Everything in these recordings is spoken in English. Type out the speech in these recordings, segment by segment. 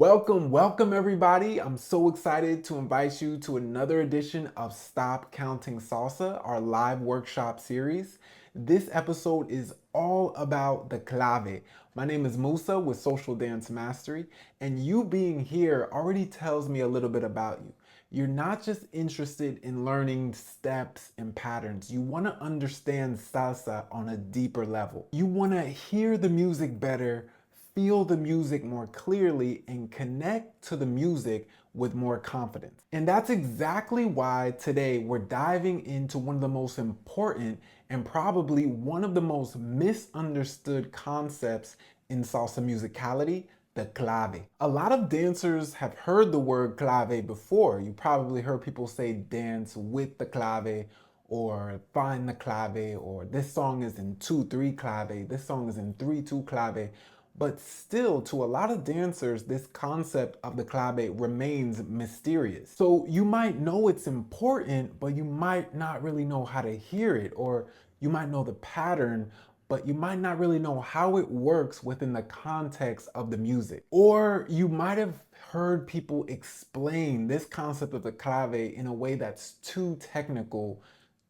Welcome everybody. I'm so excited to invite you to another edition of Stop Counting Salsa, our live workshop series. This episode is all about the clave. My name is Musa with Social Dance Mastery, and you being here already tells me a little bit about you. You're not just interested in learning steps and patterns. You want to understand salsa on a deeper level. You want to hear the music better, feel the music more clearly, and connect to the music with more confidence. And that's exactly why today we're diving into one of the most important and probably one of the most misunderstood concepts in salsa musicality, the clave. A lot of dancers have heard the word clave before. You probably heard people say dance with the clave or find the clave, or this song is in 2-3 clave, this song is in 3-2 clave. But still, to a lot of dancers, this concept of the clave remains mysterious. So you might know it's important, but you might not really know how to hear it, or you might know the pattern, but you might not really know how it works within the context of the music. Or you might have heard people explain this concept of the clave in a way that's too technical,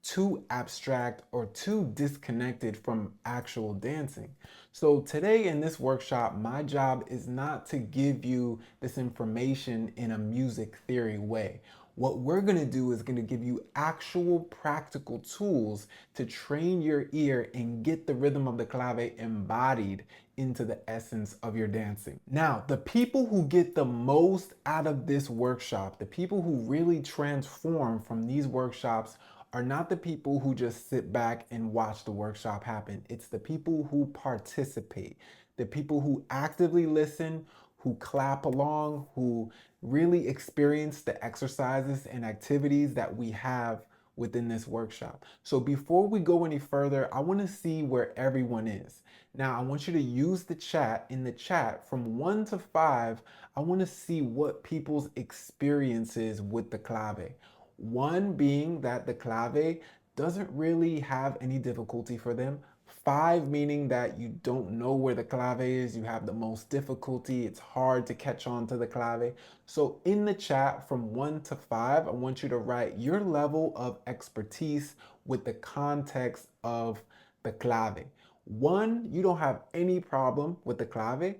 too abstract, or too disconnected from actual dancing. So today in this workshop, my job is not to give you this information in a music theory way. What we're gonna do is gonna give you actual practical tools to train your ear and get the rhythm of the clave embodied into the essence of your dancing. Now, the people who get the most out of this workshop, the people who really transform from these workshops, are not the people who just sit back and watch the workshop happen. It's the people who participate, the people who actively listen, who clap along, who really experience the exercises and activities that we have within this workshop. So before we go any further, I want to see where everyone is. Now, I want you to use the chat. In the chat from 1 to 5, I want to see what people's experiences with the clave. 1 being that the clave doesn't really have any difficulty for them. 5 meaning that you don't know where the clave is, you have the most difficulty, it's hard to catch on to the clave. So in the chat from 1 to 5, I want you to write your level of expertise with the context of the clave. 1, you don't have any problem with the clave.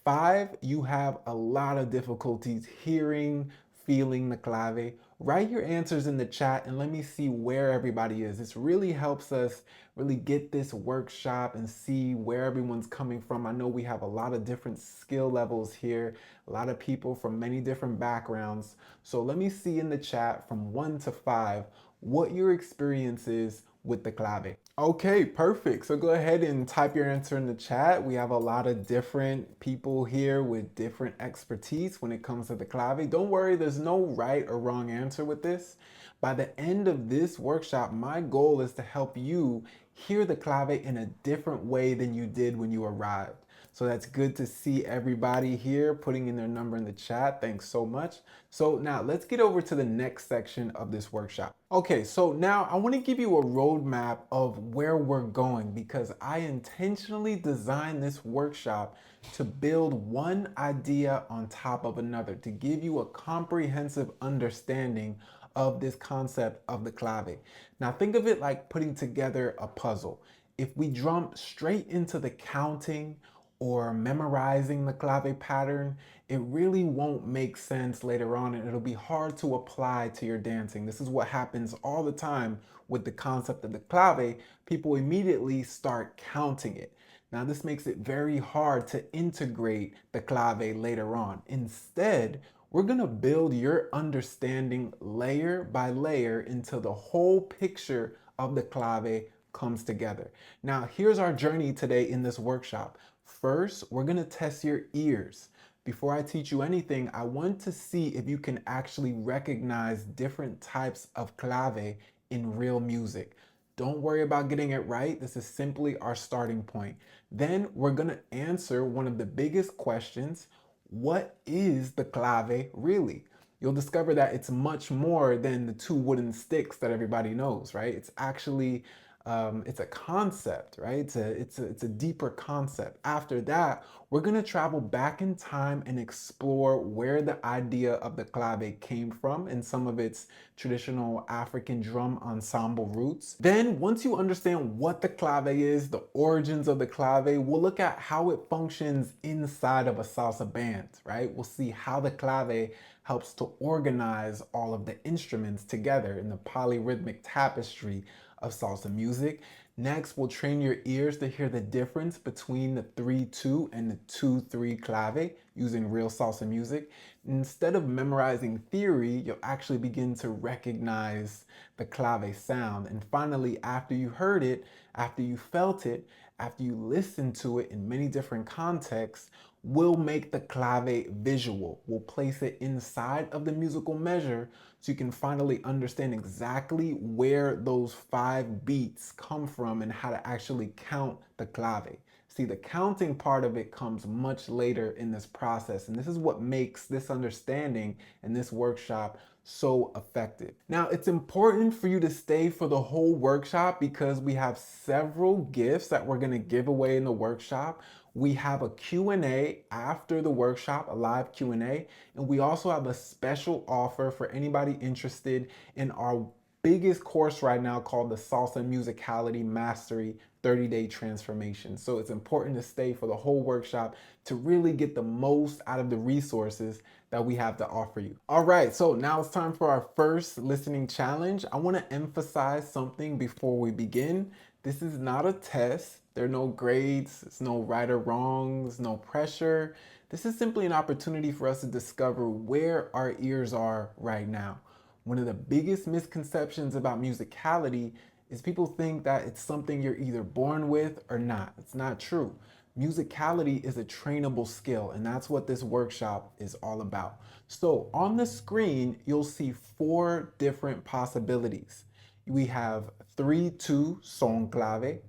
5, you have a lot of difficulties hearing, feeling the clave. Write your answers in the chat and let me see where everybody is. This really helps us really get this workshop and see where everyone's coming from. I know we have a lot of different skill levels here, a lot of people from many different backgrounds. So let me see in the chat from 1 to 5 what your experience is with the clave. Okay, perfect. So go ahead and type your answer in the chat. We have a lot of different people here with different expertise when it comes to the clave. Don't worry, there's no right or wrong answer with this. By the end of this workshop, my goal is to help you hear the clave in a different way than you did when you arrived. So that's good to see everybody here putting in their number in the chat. Thanks so much. So now let's get over to the next section of this workshop. Okay, so now I want to give you a roadmap of where we're going because I intentionally designed this workshop to build one idea on top of another, to give you a comprehensive understanding of this concept of the clave. Now think of it like putting together a puzzle. If we jump straight into the counting or memorizing the clave pattern, it really won't make sense later on and it'll be hard to apply to your dancing. This is what happens all the time with the concept of the clave. People immediately start counting it. Now this makes it very hard to integrate the clave later on. Instead, we're gonna build your understanding layer by layer until the whole picture of the clave comes together. Now, here's our journey today in this workshop. First, we're gonna test your ears. Before I teach you anything, I want to see if you can actually recognize different types of clave in real music. Don't worry about getting it right. This is simply our starting point. Then we're gonna answer one of the biggest questions. What is the clave really? You'll discover that it's much more than the 2 wooden sticks that everybody knows, right? It's actually It's a concept, right? It's a deeper concept. After that, we're gonna travel back in time and explore where the idea of the clave came from and some of its traditional African drum ensemble roots. Then, once you understand what the clave is, the origins of the clave, we'll look at how it functions inside of a salsa band, right? We'll see how the clave helps to organize all of the instruments together in the polyrhythmic tapestry of salsa music. Next, we'll train your ears to hear the difference between the 3-2 and the 2-3 clave using real salsa music. Instead of memorizing theory, you'll actually begin to recognize the clave sound. And finally, after you heard it, after you felt it, after you listened to it in many different contexts, we'll make the clave visual. We'll place it inside of the musical measure so you can finally understand exactly where those 5 beats come from and how to actually count the clave. See, the counting part of it comes much later in this process, and this is what makes this understanding and this workshop so effective. Now, it's important for you to stay for the whole workshop because we have several gifts that we're going to give away in the workshop. We have a Q&A after the workshop, a live Q&A, and we also have a special offer for anybody interested in our biggest course right now called the Salsa Musicality Mastery 30-day transformation. So it's important to stay for the whole workshop to really get the most out of the resources that we have to offer you. All right, so now it's time for our first listening challenge. I want to emphasize something before we begin. This is not a test. There are no grades, it's no right or wrongs, no pressure. This is simply an opportunity for us to discover where our ears are right now. One of the biggest misconceptions about musicality is people think that it's something you're either born with or not. It's not true. Musicality is a trainable skill, and that's what this workshop is all about. So on the screen, you'll see 4 different possibilities. We have 3-2 son clave,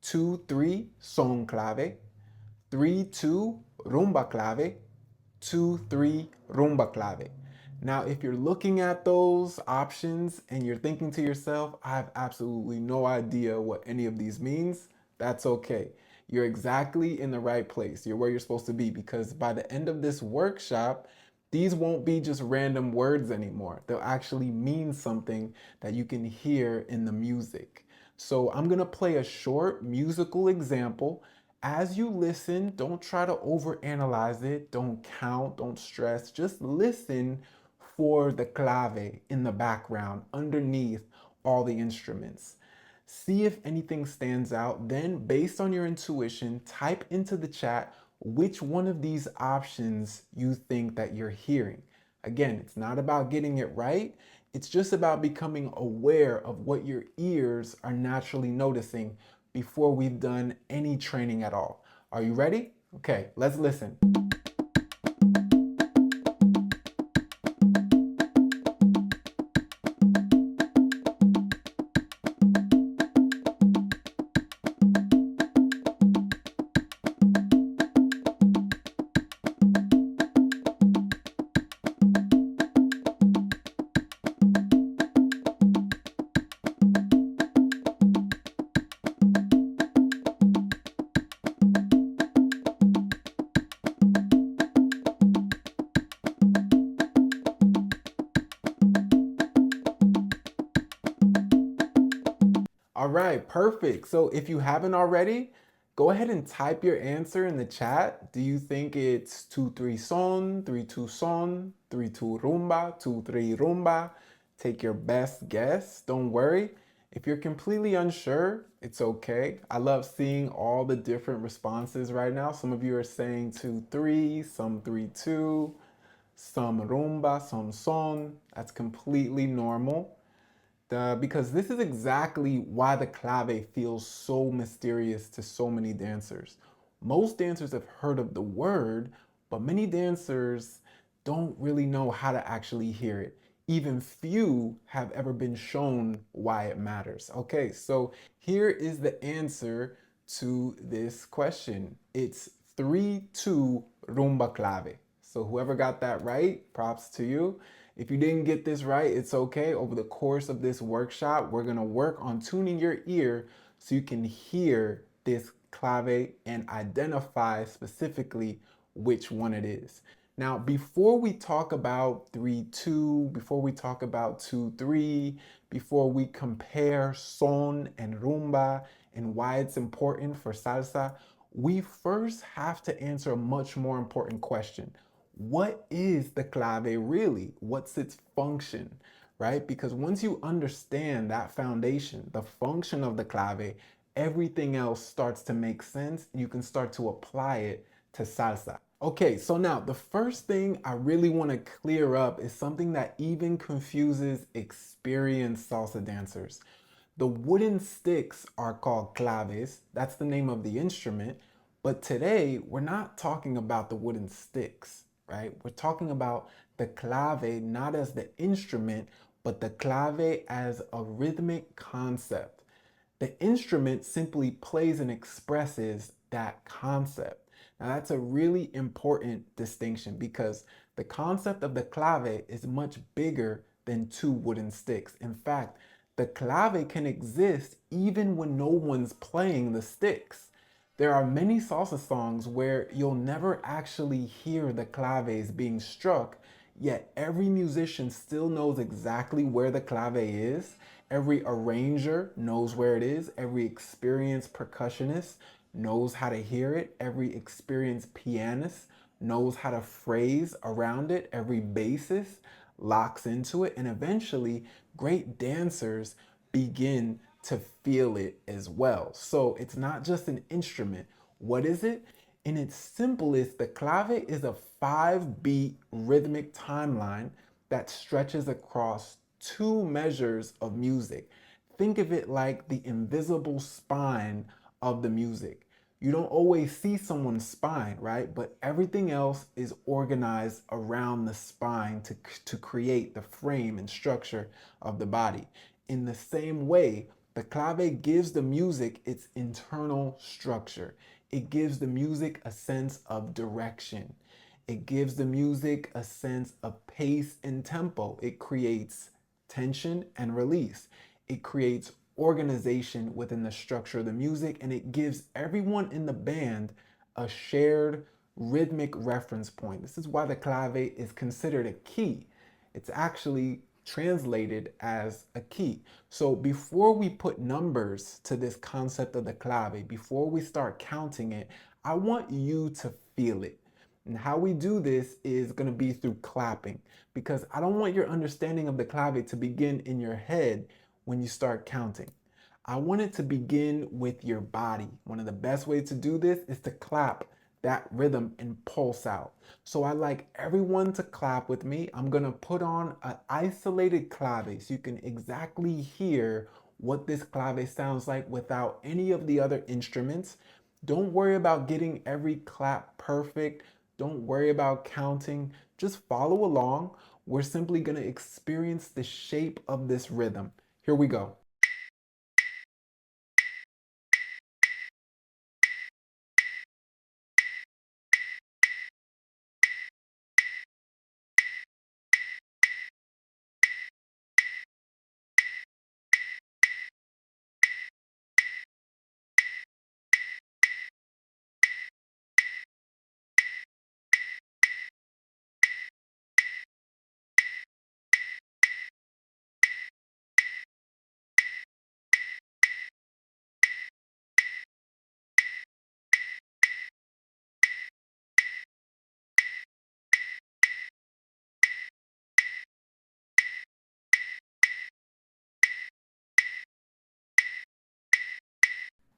2-3 son clave, 3-2 rumba clave, 2-3 rumba clave. Now, if you're looking at those options and you're thinking to yourself, I have absolutely no idea what any of these means, that's okay. You're exactly in the right place. You're where you're supposed to be because by the end of this workshop, these won't be just random words anymore. They'll actually mean something that you can hear in the music. So I'm gonna play a short musical example. As you listen, don't try to overanalyze it, don't count, don't stress, just listen for the clave in the background underneath all the instruments. See if anything stands out. Then, based on your intuition, type into the chat which one of these options you think that you're hearing. Again, it's not about getting it right. It's just about becoming aware of what your ears are naturally noticing before we've done any training at all. Are you ready? Okay, let's listen. All right, perfect. So if you haven't already, go ahead and type your answer in the chat. Do you think it's 2-3 son, 3-2 son, 3-2 rumba, 2-3 rumba? Take your best guess. Don't worry. If you're completely unsure, it's okay. I love seeing all the different responses right now. Some of you are saying 2-3, some 3-2, some rumba, some son. That's completely normal because this is exactly why the clave feels so mysterious to so many dancers. Most dancers have heard of the word, but many dancers don't really know how to actually hear it. Even few have ever been shown why it matters. Okay, so here is the answer to this question. It's 3-2 rumba clave. So whoever got that right, props to you. If you didn't get this right, it's okay. Over the course of this workshop, we're gonna work on tuning your ear so you can hear this clave and identify specifically which one it is. Now, before we talk about 3-2, before we talk about 2-3, before we compare son and rumba and why it's important for salsa, we first have to answer a much more important question. What is the clave really? What's its function, right? Because once you understand that foundation, the function of the clave, everything else starts to make sense. You can start to apply it to salsa. Okay, so now the first thing I really want to clear up is something that even confuses experienced salsa dancers. The wooden sticks are called claves. That's the name of the instrument. But today, we're not talking about the wooden sticks, right? We're talking about the clave not as the instrument, but the clave as a rhythmic concept. The instrument simply plays and expresses that concept. Now, that's a really important distinction because the concept of the clave is much bigger than two wooden sticks. In fact, the clave can exist even when no one's playing the sticks. There are many salsa songs where you'll never actually hear the claves being struck, yet every musician still knows exactly where the clave is. Every arranger knows where it is. Every experienced percussionist knows how to hear it. Every experienced pianist knows how to phrase around it. Every bassist locks into it. And eventually, great dancers begin to feel it as well. So it's not just an instrument. What is it? In its simplest, the clave is a 5-beat rhythmic timeline that stretches across two measures of music. Think of it like the invisible spine of the music. You don't always see someone's spine, right? But everything else is organized around the spine to create the frame and structure of the body. In the same way, the clave gives the music its internal structure. It gives the music a sense of direction. It gives the music a sense of pace and tempo. It creates tension and release. It creates organization within the structure of the music, and it gives everyone in the band a shared rhythmic reference point. This is why the clave is considered a key. It's actually translated as a key. So before we put numbers to this concept of the clave, before we start counting it, I want you to feel it. And how we do this is going to be through clapping because I don't want your understanding of the clave to begin in your head when you start counting. I want it to begin with your body. One of the best ways to do this is to clap that rhythm and pulse out. So I like everyone to clap with me. I'm gonna put on an isolated clave so you can exactly hear what this clave sounds like without any of the other instruments. Don't worry about getting every clap perfect. Don't worry about counting. Just follow along. We're simply gonna experience the shape of this rhythm. Here we go.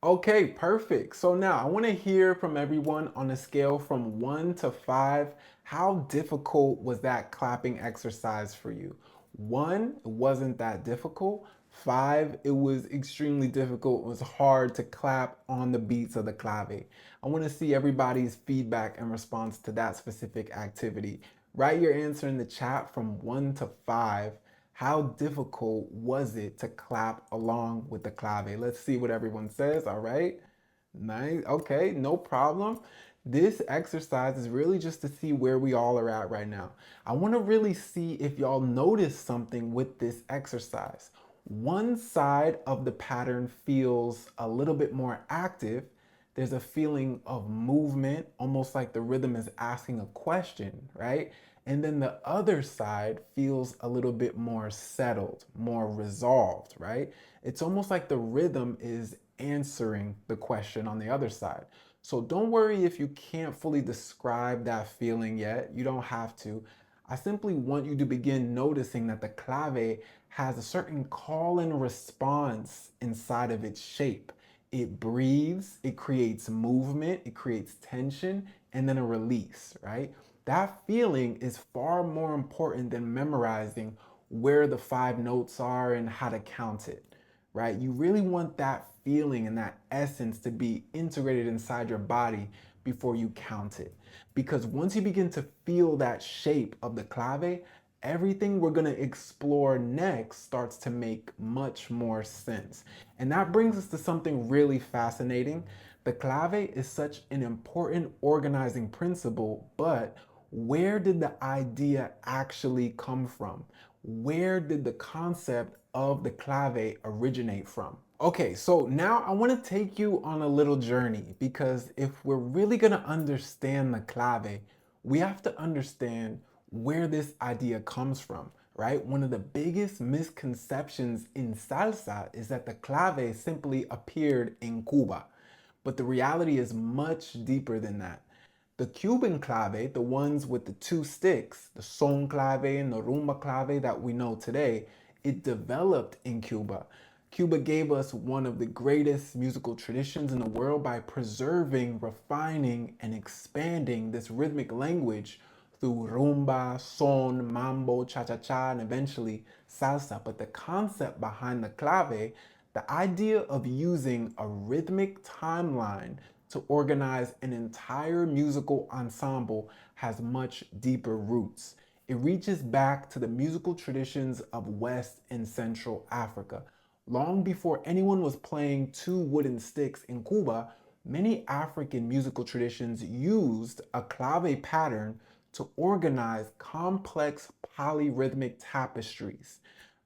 Okay, perfect. So now I want to hear from everyone on a scale from 1 to 5. How difficult was that clapping exercise for you? 1, it wasn't that difficult. 5, it was extremely difficult. It was hard to clap on the beats of the clave. I want to see everybody's feedback and response to that specific activity. Write your answer in the chat from 1 to 5. How difficult was it to clap along with the clave? Let's see what everyone says. All right. Nice. Okay, no problem. This exercise is really just to see where we all are at right now. I want to really see if y'all notice something with this exercise. One side of the pattern feels a little bit more active. There's a feeling of movement, almost like the rhythm is asking a question, right? And then the other side feels a little bit more settled, more resolved, right? It's almost like the rhythm is answering the question on the other side. So don't worry if you can't fully describe that feeling yet. You don't have to. I simply want you to begin noticing that the clave has a certain call and response inside of its shape. It breathes, it creates movement, it creates tension, and then a release, right? That feeling is far more important than memorizing where the five notes are and how to count it, right? You really want that feeling and that essence to be integrated inside your body before you count it. Because once you begin to feel that shape of the clave, everything we're going to explore next starts to make much more sense. And that brings us to something really fascinating. The clave is such an important organizing principle, but where did the idea actually come from? Where did the concept of the clave originate from? Okay, so now I want to take you on a little journey because if we're really going to understand the clave, we have to understand where this idea comes from, right? One of the biggest misconceptions in salsa is that the clave simply appeared in Cuba, but the reality is much deeper than that. The Cuban clave, the ones with the two sticks, the son clave and the rumba clave that we know today, it developed in Cuba. Cuba gave us one of the greatest musical traditions in the world by preserving, refining, and expanding this rhythmic language through rumba, son, mambo, cha-cha-cha, and eventually salsa. But the concept behind the clave, the idea of using a rhythmic timeline to organize an entire musical ensemble has much deeper roots. It reaches back to the musical traditions of West and Central Africa. Long before anyone was playing two wooden sticks in Cuba, many African musical traditions used a clave pattern to organize complex polyrhythmic tapestries,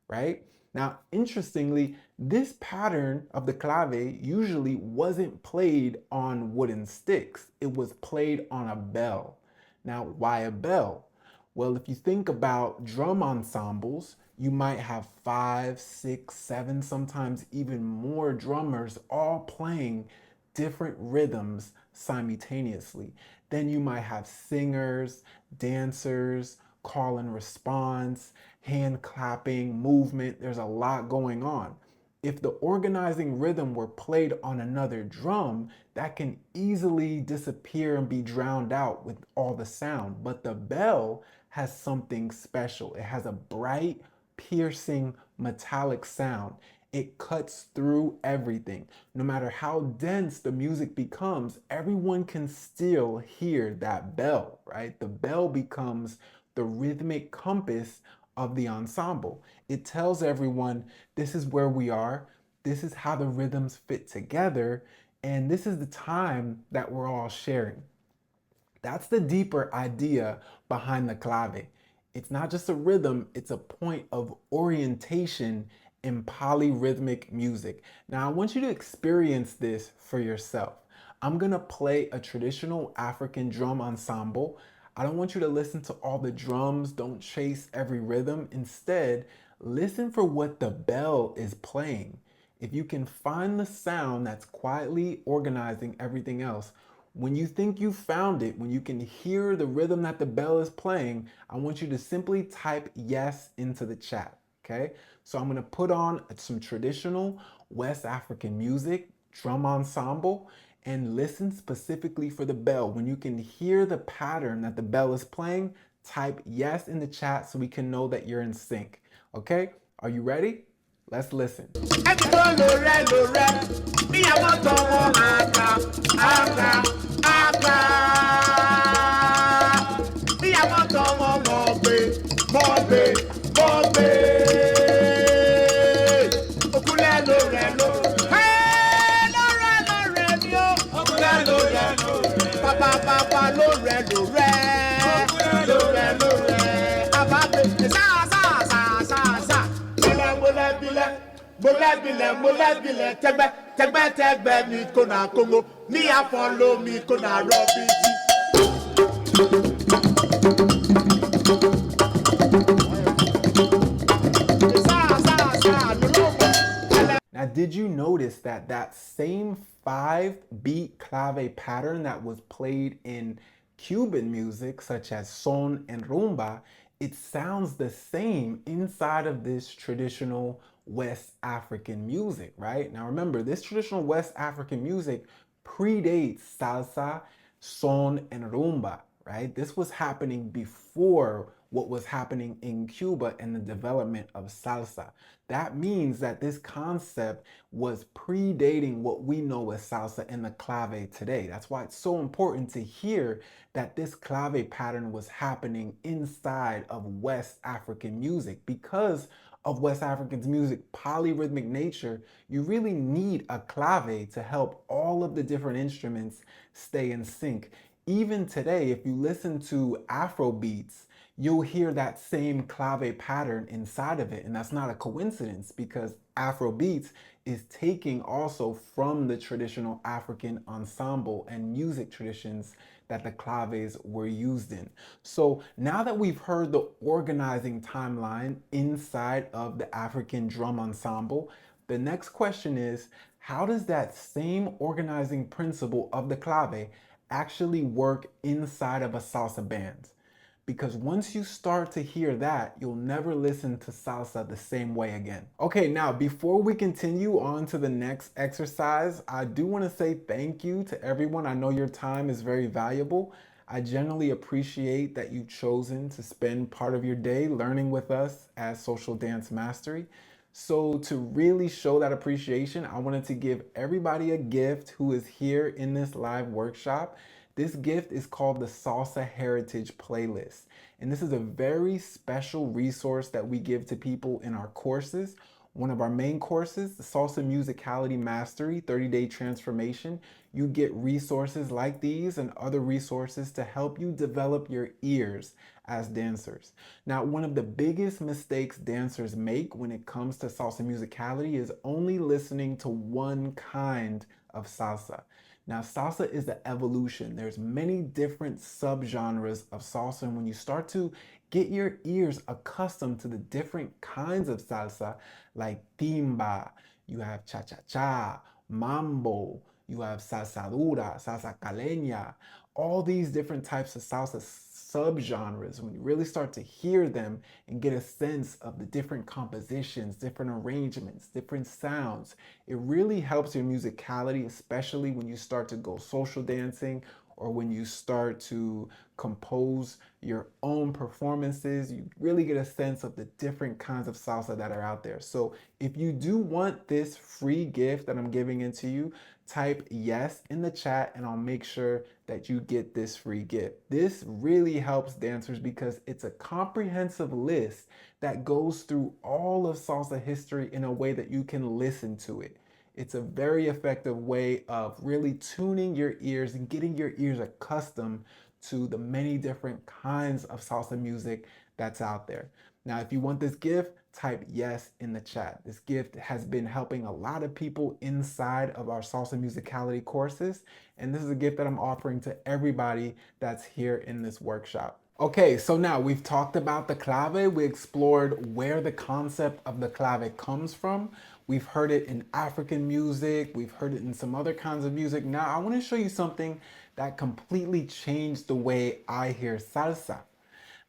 right? Now, interestingly, this pattern of the clave usually wasn't played on wooden sticks. It was played on a bell. Now, why a bell? Well, if you think about drum ensembles, you might have 5, 6, 7, sometimes even more drummers all playing different rhythms simultaneously. Then you might have singers, dancers, call and response, hand clapping, movement. There's a lot going on. If the organizing rhythm were played on another drum, that can easily disappear and be drowned out with all the sound. But the bell has something special. It has a bright, piercing, metallic sound. It cuts through everything. No matter how dense the music becomes, everyone can still hear that bell, right? The bell becomes the rhythmic compass of the ensemble. It tells everyone this is where we are, this is how the rhythms fit together, and this is the time that we're all sharing. That's the deeper idea behind the clave. It's not just a rhythm, it's a point of orientation in polyrhythmic music. Now, I want you to experience this for yourself. I'm gonna play a traditional African drum ensemble. I don't want you to listen to all the drums, don't chase every rhythm. Instead, listen for what the bell is playing. If you can find the sound that's quietly organizing everything else, when you think you found it, when you can hear the rhythm that the bell is playing, I want you to simply type yes into the chat, okay? So I'm gonna put on some traditional West African music, drum ensemble, and listen specifically for the bell. When you can hear the pattern that the bell is playing, type yes in the chat so we can know that you're in sync, okay? Are you ready? Let's listen. tẹgbẹ́ mi kò náà Congo. Me a follow me kò náà rọ́bìtì. Now, did you notice that that same 5-beat clave pattern that was played in Cuban music, such as son and rumba, it sounds the same inside of this traditional West African music, right? Now, remember, this traditional West African music predates salsa, son, and rumba, right? This was happening before what was happening in Cuba and the development of salsa. That means that this concept was predating what we know as salsa and the clave today. That's why it's so important to hear that this clave pattern was happening inside of West African music. Because of West African's music polyrhythmic nature, you really need a clave to help all of the different instruments stay in sync. Even today, if you listen to Afro beats, you'll hear that same clave pattern inside of it. And that's not a coincidence, because Afro beats is taking also from the traditional African ensemble and music traditions that the claves were used in. So now that we've heard the organizing timeline inside of the African drum ensemble, the next question is, how does that same organizing principle of the clave actually work inside of a salsa band? Because once you start to hear that, you'll never listen to salsa the same way again. Okay, now before we continue on to the next exercise, I do want to say thank you to everyone. I know your time is very valuable. I generally appreciate that you've chosen to spend part of your day learning with us as Social Dance Mastery. So to really show that appreciation, I wanted to give everybody a gift who is here in this live workshop. This gift is called the Salsa Heritage Playlist. And this is a very special resource that we give to people in our courses. One of our main courses, the Salsa Musicality Mastery 30-Day Transformation, you get resources like these and other resources to help you develop your ears as dancers. Now, one of the biggest mistakes dancers make when it comes to salsa musicality is only listening to one kind of salsa. Now, salsa is the evolution. There's many different subgenres of salsa, and when you start to get your ears accustomed to the different kinds of salsa, like timba, you have cha-cha-cha, mambo, you have salsa dura, salsa caleña, all these different types of salsa subgenres, when you really start to hear them and get a sense of the different compositions, different arrangements, different sounds, it really helps your musicality, especially when you start to go social dancing or when you start to compose your own performances. You really get a sense of the different kinds of salsa that are out there. So if you do want this free gift that I'm giving into you, type yes in the chat and I'll make sure that you get this free gift. This really helps dancers because it's a comprehensive list that goes through all of salsa history in a way that you can listen to it. It's a very effective way of really tuning your ears and getting your ears accustomed to the many different kinds of salsa music that's out there. Now, if you want this gift, type yes in the chat. This gift has been helping a lot of people inside of our salsa musicality courses, and this is a gift that I'm offering to everybody that's here in this workshop. Okay, so now we've talked about the clave. We explored where the concept of the clave comes from. We've heard it in African music. We've heard it in some other kinds of music. Now I want to show you something that completely changed the way I hear salsa.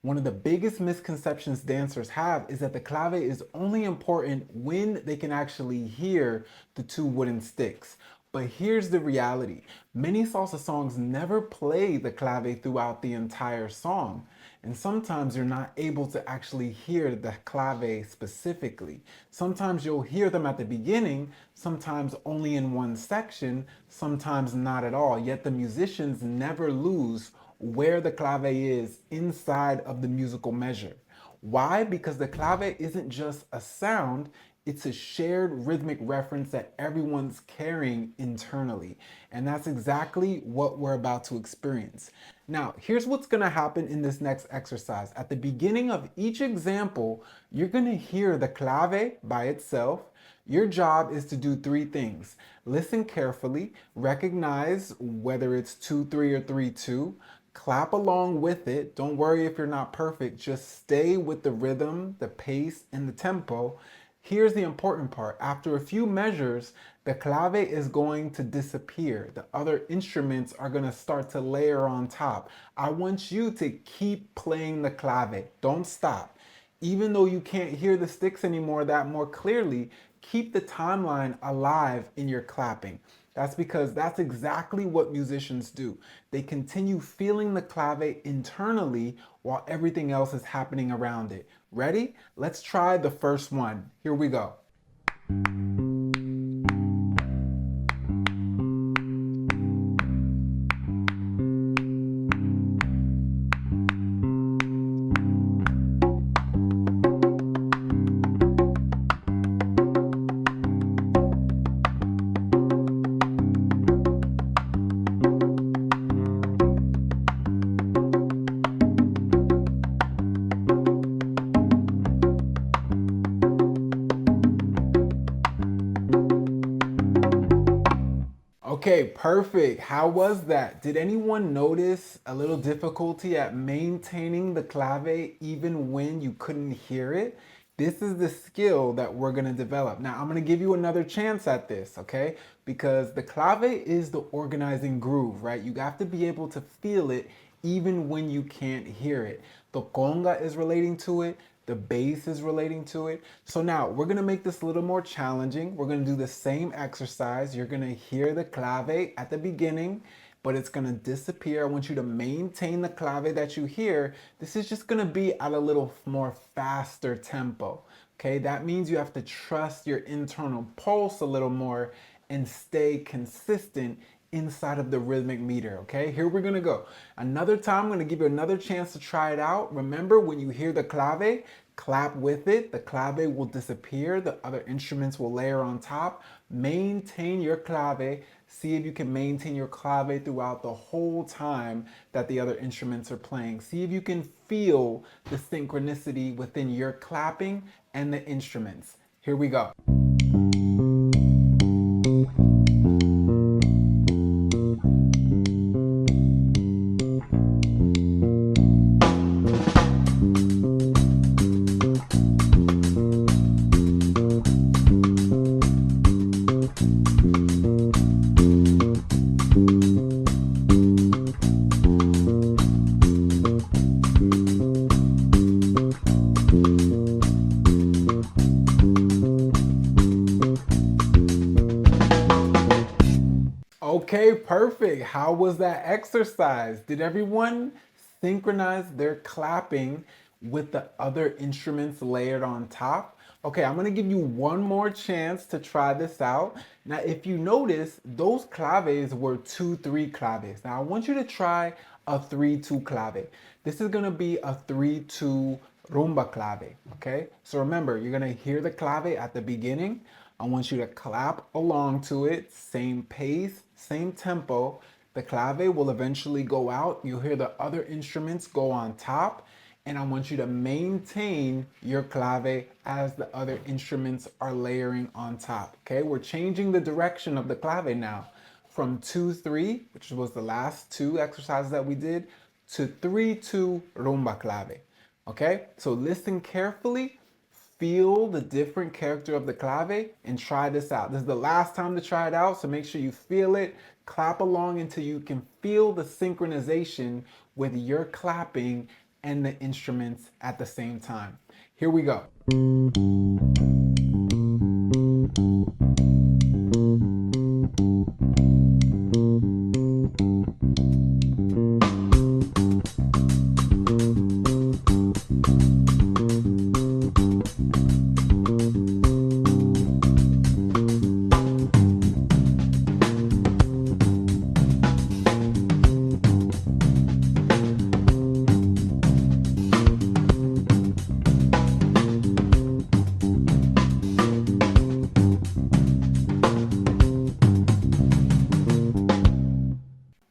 One of the biggest misconceptions dancers have is that the clave is only important when they can actually hear the two wooden sticks. But here's the reality. Many salsa songs never play the clave throughout the entire song. And sometimes you're not able to actually hear the clave specifically. Sometimes you'll hear them at the beginning, sometimes only in one section, sometimes not at all. Yet the musicians never lose where the clave is inside of the musical measure. Why? Because the clave isn't just a sound, it's a shared rhythmic reference that everyone's carrying internally. And that's exactly what we're about to experience. Now, here's what's gonna happen in this next exercise. At the beginning of each example, you're gonna hear the clave by itself. Your job is to do three things. Listen carefully, recognize whether it's 2-3 or 3-2, clap along with it. Don't worry if you're not perfect, just stay with the rhythm, the pace, and the tempo. Here's the important part. After a few measures, the clave is going to disappear. The other instruments are going to start to layer on top. I want you to keep playing the clave. Don't stop. Even though you can't hear the sticks anymore that more clearly, keep the timeline alive in your clapping. That's because that's exactly what musicians do. They continue feeling the clave internally while everything else is happening around it. Ready? Let's try the first one. Here we go. Okay, perfect. How was that? Did anyone notice a little difficulty at maintaining the clave even when you couldn't hear it? This is the skill that we're going to develop. Now, I'm going to give you another chance at this, okay? Because the clave is the organizing groove, right? You have to be able to feel it even when you can't hear it. The conga is relating to it. The bass is relating to it. So now we're gonna make this a little more challenging. We're gonna do the same exercise. You're gonna hear the clave at the beginning, but it's gonna disappear. I want you to maintain the clave that you hear. This is just gonna be at a little more faster tempo. Okay, that means you have to trust your internal pulse a little more and stay consistent inside of the rhythmic meter. Okay, here we're gonna go. Another time, I'm gonna give you another chance to try it out. Remember, when you hear the clave, clap with it. The clave will disappear. The other instruments will layer on top. Maintain your clave. See if you can maintain your clave throughout the whole time that the other instruments are playing. See if you can feel the synchronicity within your clapping and the instruments. Here we go. Okay, perfect. How was that exercise? Did everyone synchronize their clapping with the other instruments layered on top? Okay, I'm gonna give you one more chance to try this out. Now, if you notice, those claves were 2-3 claves. Now, I want you to try a 3-2 clave. This is gonna be a 3-2 rumba clave, okay? So remember, you're gonna hear the clave at the beginning. I want you to clap along to it, same pace, same tempo. The clave will eventually go out. You'll hear the other instruments go on top. And I want you to maintain your clave as the other instruments are layering on top. Okay, we're changing the direction of the clave now from 2-3, which was the last two exercises that we did, to 3-2 rumba clave. Okay, so listen carefully, feel the different character of the clave, and try this out. This is the last time to try it out, so make sure you feel it. Clap along until you can feel the synchronization with your clapping and the instruments at the same time. Here we go.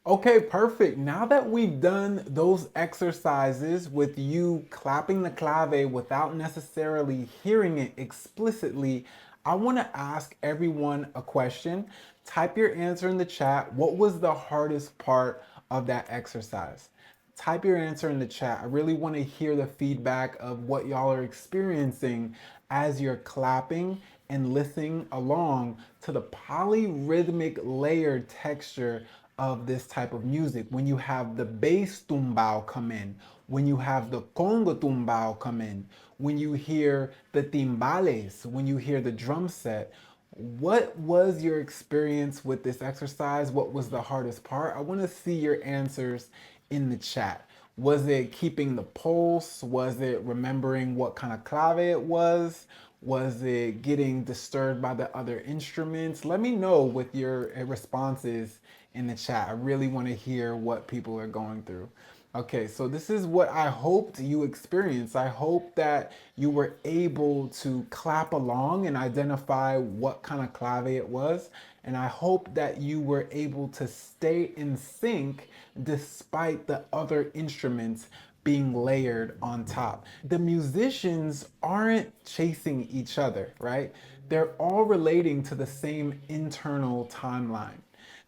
Okay, perfect. Now that we've done those exercises with you clapping the clave without necessarily hearing it explicitly, I want to ask everyone a question. Type your answer in the chat. What was the hardest part of that exercise? Type your answer in the chat. I really want to hear the feedback of what y'all are experiencing as you're clapping and listening along to the polyrhythmic layered texture of this type of music. When you have the bass tumbao come in, when you have the congo tumbao come in, when you hear the timbales, when you hear the drum set, what was your experience with this exercise? What was the hardest part? I want to see your answers in the chat. Was it keeping the pulse? Was it remembering what kind of clave it was? Was it getting disturbed by the other instruments? Let me know with your responses in the chat. I really want to hear what people are going through. Okay, so this is what I hoped you experienced. I hope that you were able to clap along and identify what kind of clave it was. And I hope that you were able to stay in sync despite the other instruments being layered on top. The musicians aren't chasing each other, right? They're all relating to the same internal timeline.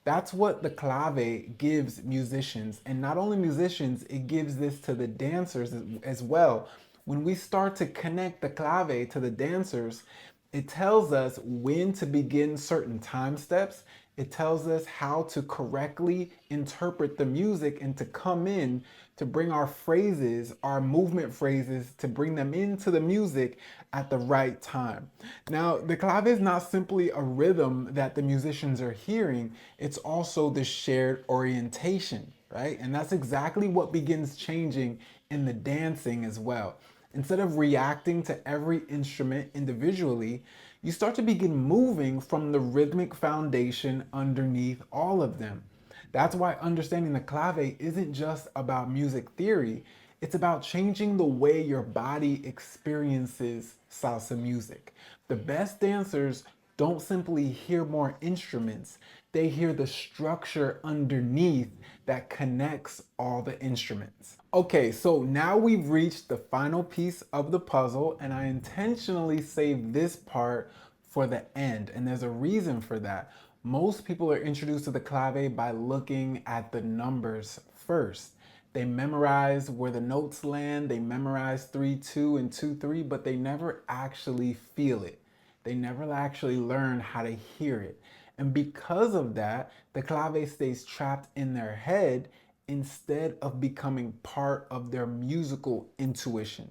That's what the clave gives musicians. And not only musicians, it gives this to the dancers as well. When we start to connect the clave to the dancers, it tells us when to begin certain time steps. It tells us how to correctly interpret the music and to come in to bring our phrases, our movement phrases, to bring them into the music at the right time. Now, the clave is not simply a rhythm that the musicians are hearing, it's also the shared orientation, right? And that's exactly what begins changing in the dancing as well. Instead of reacting to every instrument individually, you start to begin moving from the rhythmic foundation underneath all of them. That's why understanding the clave isn't just about music theory, it's about changing the way your body experiences salsa music. The best dancers don't simply hear more instruments, they hear the structure underneath that connects all the instruments. Okay, so now we've reached the final piece of the puzzle, and I intentionally saved this part for the end, and there's a reason for that. Most people are introduced to the clave by looking at the numbers first. They memorize where the notes land, they memorize 3-2 and 2-3, but they never actually feel it. They never actually learn how to hear it. And because of that, the clave stays trapped in their head instead of becoming part of their musical intuition.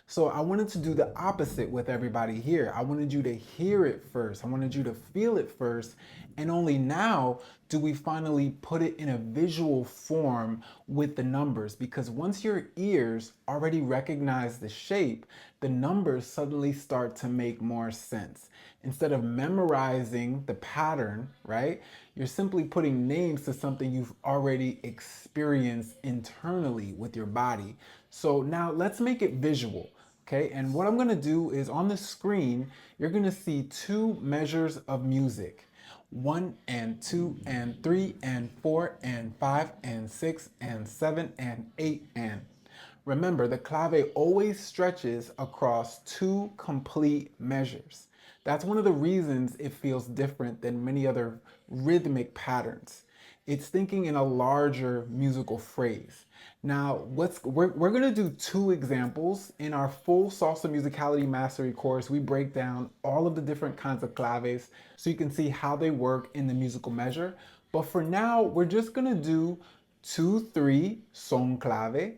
So I wanted to do the opposite with everybody here. I wanted you to hear it first. I wanted you to feel it first. And only now do we finally put it in a visual form with the numbers. Because once your ears already recognize the shape, the numbers suddenly start to make more sense. Instead of memorizing the pattern, right? You're simply putting names to something you've already experienced internally with your body. So now let's make it visual. Okay, and what I'm gonna do is on the screen, you're gonna see two measures of music. 1 and 2 and 3 and 4 and 5 and 6 and 7 and 8 and. Remember, the clave always stretches across two complete measures. That's one of the reasons it feels different than many other rhythmic patterns. It's thinking in a larger musical phrase. Now, we're gonna do two examples. In our full salsa musicality mastery course, we break down all of the different kinds of claves so you can see how they work in the musical measure. But for now, we're just gonna do 2-3 son clave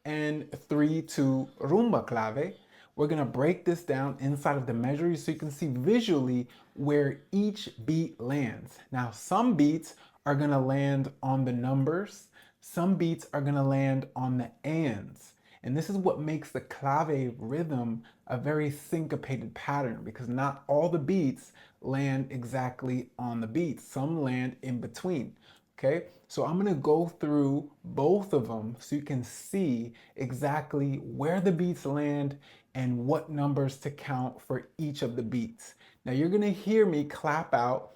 and 3-2 rumba clave. We're gonna break this down inside of the measure so you can see visually where each beat lands. Now, some beats are gonna land on the numbers, some beats are gonna land on the ands. And this is what makes the clave rhythm a very syncopated pattern because not all the beats land exactly on the beats. Some land in between. Okay, so I'm gonna go through both of them so you can see exactly where the beats land and what numbers to count for each of the beats. Now you're gonna hear me clap out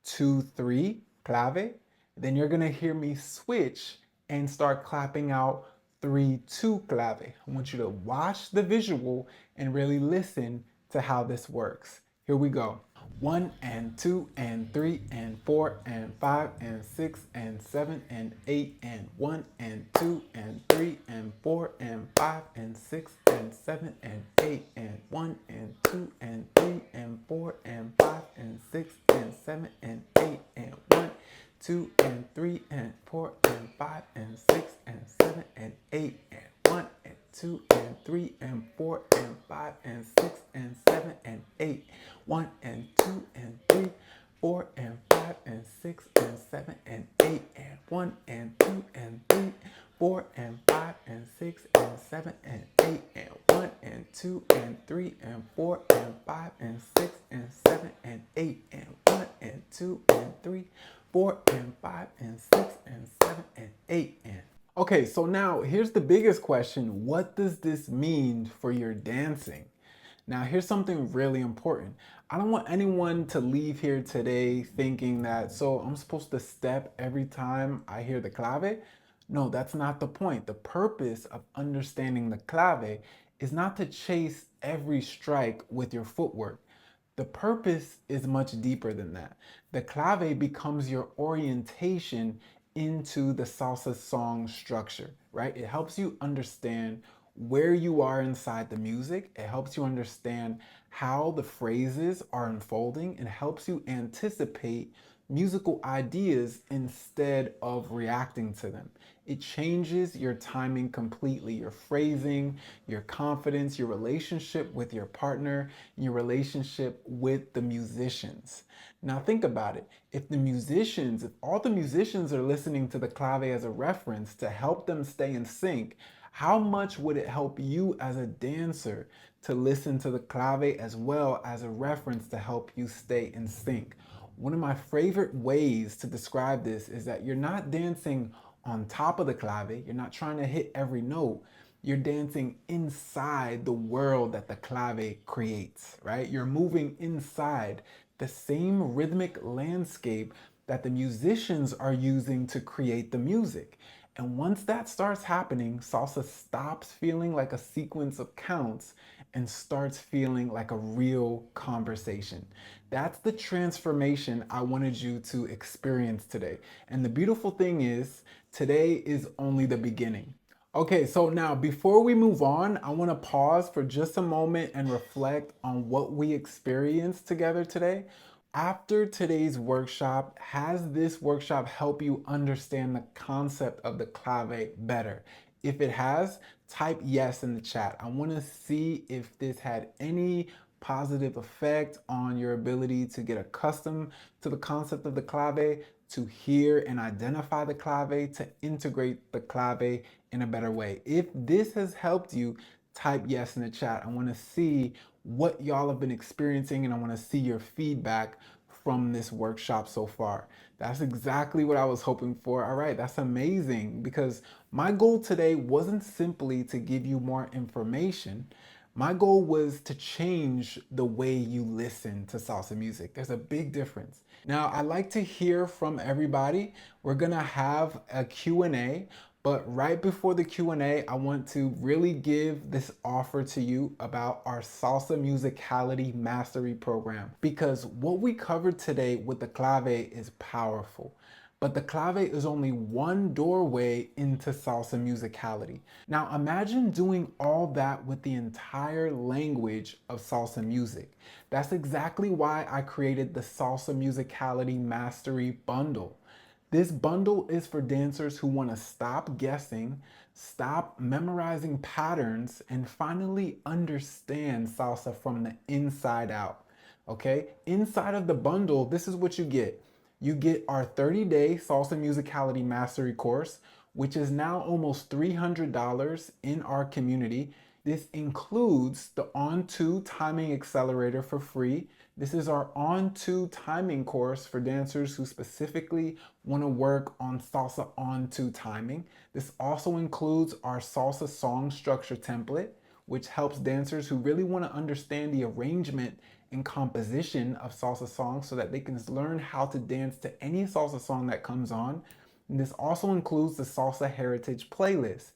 2-3 clave, then you're gonna hear me switch and start clapping out 3-2 clave. I want you to watch the visual and really listen to how this works. Here we go. 1 and 2 and 3 and 4 and 5 and 6 and 7 and 8 and 1 and 2 and 3 and 4 and 5 and 6 and 7 and 8 and 1 and 2 and 3 and 4 and 5 and 6 and 7 and 8 and 1, 2 and 3 and 4 and 5 and 6 and 7 and 8 and 1 and 2 and 3 and 4 and 5 and 6 and 7 and 8, 1 and 2 and 3, 4 and 5 and 6 and 7 and 8 and 1 and 2 and 3, 4 and 5 and 6 and 7 and 8 and 1 and 2 and 3 and 4 and 5 and 6 and 7 and 8 and 1 and 2 and 3, 4 and 5 and 6 and 7 and 8 and. Okay, so now here's the biggest question. What does this mean for your dancing? Now, here's something really important. I don't want anyone to leave here today thinking that, so I'm supposed to step every time I hear the clave. No, that's not the point. The purpose of understanding the clave is not to chase every strike with your footwork. The purpose is much deeper than that. The clave becomes your orientation into the salsa song structure, right? It helps you understand where you are inside the music. It helps you understand how the phrases are unfolding and helps you anticipate musical ideas instead of reacting to them. It changes your timing completely, your phrasing, your confidence, your relationship with your partner, your relationship with the musicians. Now think about it. If all the musicians are listening to the clave as a reference to help them stay in sync, how much would it help you as a dancer to listen to the clave as well as a reference to help you stay in sync? One of my favorite ways to describe this is that you're not dancing on top of the clave, you're not trying to hit every note. You're dancing inside the world that the clave creates, right? You're moving inside the same rhythmic landscape that the musicians are using to create the music. And once that starts happening, salsa stops feeling like a sequence of counts and starts feeling like a real conversation. That's the transformation I wanted you to experience today. And the beautiful thing is, today is only the beginning. Okay, so now before we move on, I want to pause for just a moment and reflect on what we experienced together today. After today's workshop, has this workshop helped you understand the concept of the clave better? If it has, type yes in the chat. I want to see if this had any positive effect on your ability to get accustomed to the concept of the clave, to hear and identify the clave, to integrate the clave in a better way. If this has helped you, type yes in the chat. I want to see what y'all have been experiencing and I want to see your feedback from this workshop so far. That's exactly what I was hoping for. All right, that's amazing because my goal today wasn't simply to give you more information. My goal was to change the way you listen to salsa music. There's a big difference. Now, I like to hear from everybody. We're going to have a Q&A, but right before the Q&A, I want to really give this offer to you about our Salsa Musicality Mastery Program because what we covered today with the clave is powerful. But the clave is only one doorway into salsa musicality. Now imagine doing all that with the entire language of salsa music. That's exactly why I created the Salsa Musicality Mastery Bundle. This bundle is for dancers who want to stop guessing, stop memorizing patterns, and finally understand salsa from the inside out. Okay? Inside of the bundle, this is what you get. You get our 30-day Salsa Musicality Mastery course, which is now almost $300 in our community. This includes the On2 Timing Accelerator for free. This is our On2 timing course for dancers who specifically want to work on salsa On2 timing. This also includes our salsa song structure template, which helps dancers who really want to understand the arrangement and composition of salsa songs so that they can learn how to dance to any salsa song that comes on. And this also includes the Salsa Heritage playlist.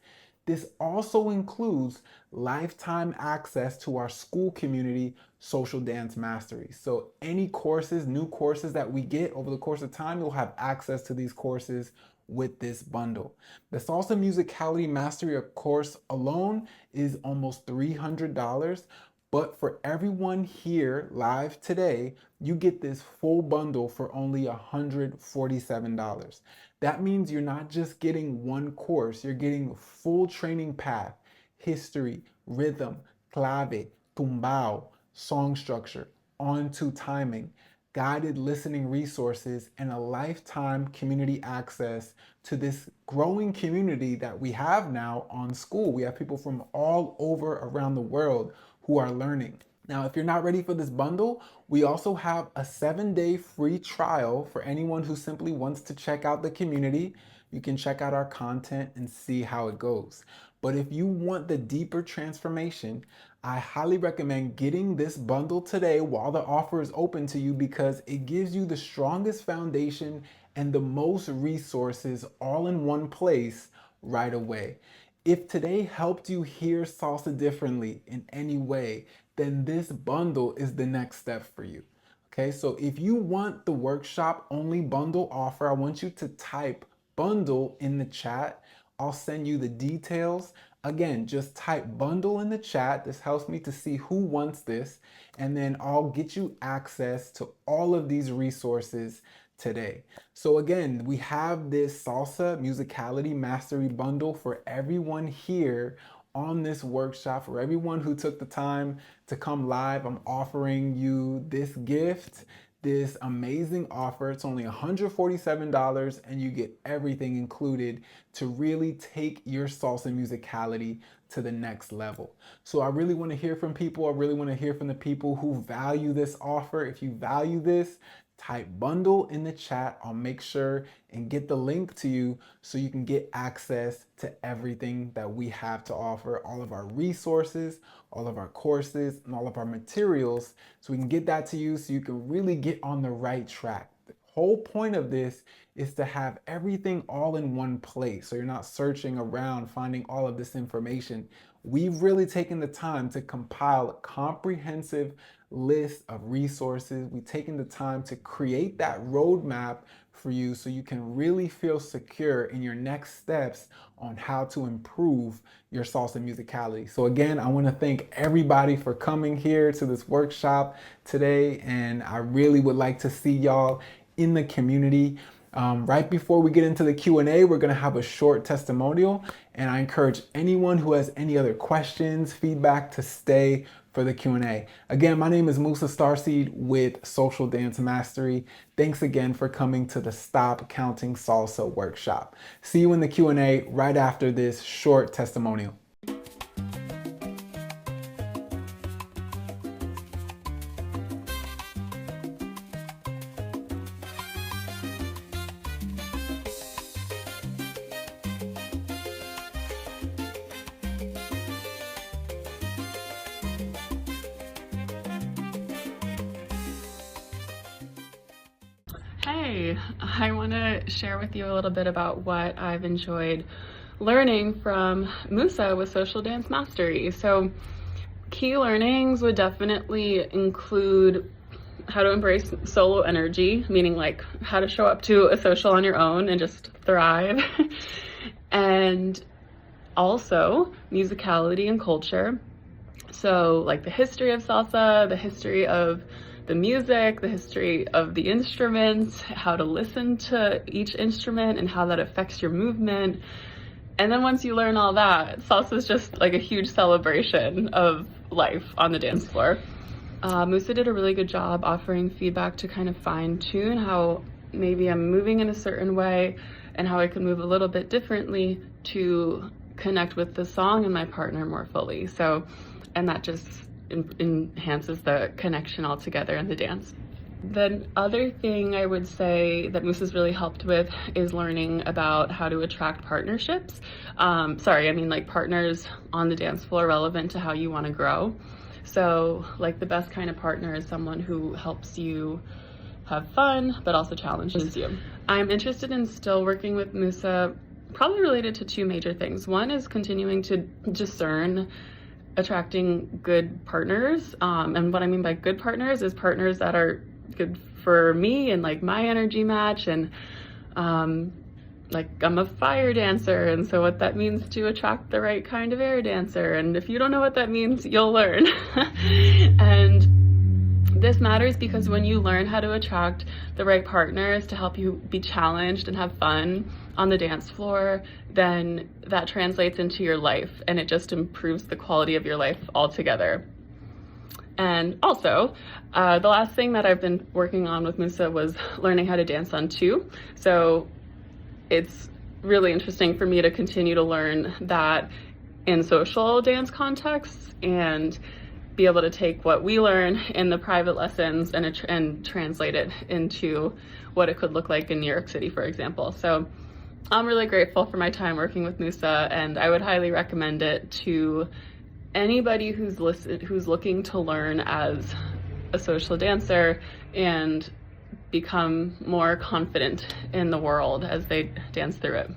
This also includes lifetime access to our school community social dance mastery. So any courses, new courses that we get over the course of time, you'll have access to these courses with this bundle. The Salsa Musicality Mastery course alone is almost $300, but for everyone here live today, you get this full bundle for only $147. That means you're not just getting one course, you're getting full training path, history, rhythm, clave, tumbao, song structure, on-to timing, guided listening resources, and a lifetime community access to this growing community that we have now on school. We have people from all over around the world who are learning. Now, if you're not ready for this bundle, we also have a 7-day free trial for anyone who simply wants to check out the community. You can check out our content and see how it goes. But if you want the deeper transformation, I highly recommend getting this bundle today while the offer is open to you, because it gives you the strongest foundation and the most resources all in one place right away. If today helped you hear salsa differently in any way, then this bundle is the next step for you. Okay, so if you want the workshop only bundle offer, I want you to type bundle in the chat. I'll send you the details. Again, just type bundle in the chat. This helps me to see who wants this, and then I'll get you access to all of these resources today. So again, we have this Salsa Musicality Mastery Bundle for everyone here on this workshop. For everyone who took the time to come live, I'm offering you this gift, this amazing offer. It's only $147 and you get everything included to really take your salsa musicality to the next level. So I really want to hear from people. I really want to hear from the people who value this offer. If you value this, type bundle in the chat. I'll make sure and get the link to you so you can get access to everything that we have to offer, all of our resources, all of our courses, and all of our materials, so we can get that to you so you can really get on the right track. The whole point of this is to have everything all in one place, so you're not searching around finding all of this information. We've really taken the time to compile a comprehensive list of resources. We've taken the time to create that roadmap for you so you can really feel secure in your next steps on how to improve your salsa musicality. So again, I want to thank everybody for coming here to this workshop today, and I really would like to see y'all in the community. Right before we get into the Q&A, we're going to have a short testimonial, and I encourage anyone who has any other questions, feedback, to stay for the Q&A. Again, my name is Musa Starseed with Social Dance Mastery. Thanks again for coming to the Stop Counting Salsa workshop. See you in the Q&A right after this short testimonial. Hey, I want to share with you a little bit about what I've enjoyed learning from Musa with Social Dance Mastery. So key learnings would definitely include how to embrace solo energy, meaning like how to show up to a social on your own and just thrive. And also musicality and culture. So like the history of salsa, the history of the music, the history of the instruments, how to listen to each instrument and how that affects your movement. And then once you learn all that, salsa is just like a huge celebration of life on the dance floor. Musa did a really good job offering feedback to kind of fine tune how maybe I'm moving in a certain way and how I can move a little bit differently to connect with the song and my partner more fully. So, and that just enhances the connection altogether in the dance. The other thing I would say that Musa's really helped with is learning about how to attract partnerships. Like partners on the dance floor relevant to how you want to grow. So like the best kind of partner is someone who helps you have fun, but also challenges you. I'm interested in still working with Musa probably related to two major things. One is continuing to discern attracting good partners. And what I mean by good partners is partners that are good for me and like my energy match. And like I'm a fire dancer, and so what that means to attract the right kind of air dancer. And if you don't know what that means, you'll learn. And this matters because when you learn how to attract the right partners to help you be challenged and have fun on the dance floor, then that translates into your life, and it just improves the quality of your life altogether. And also, the last thing that I've been working on with Musa was learning how to dance on two. So it's really interesting for me to continue to learn that in social dance contexts and be able to take what we learn in the private lessons and translate it into what it could look like in New York City, for example. So I'm really grateful for my time working with Musa, and I would highly recommend it to anybody who's looking to learn as a social dancer and become more confident in the world as they dance through it.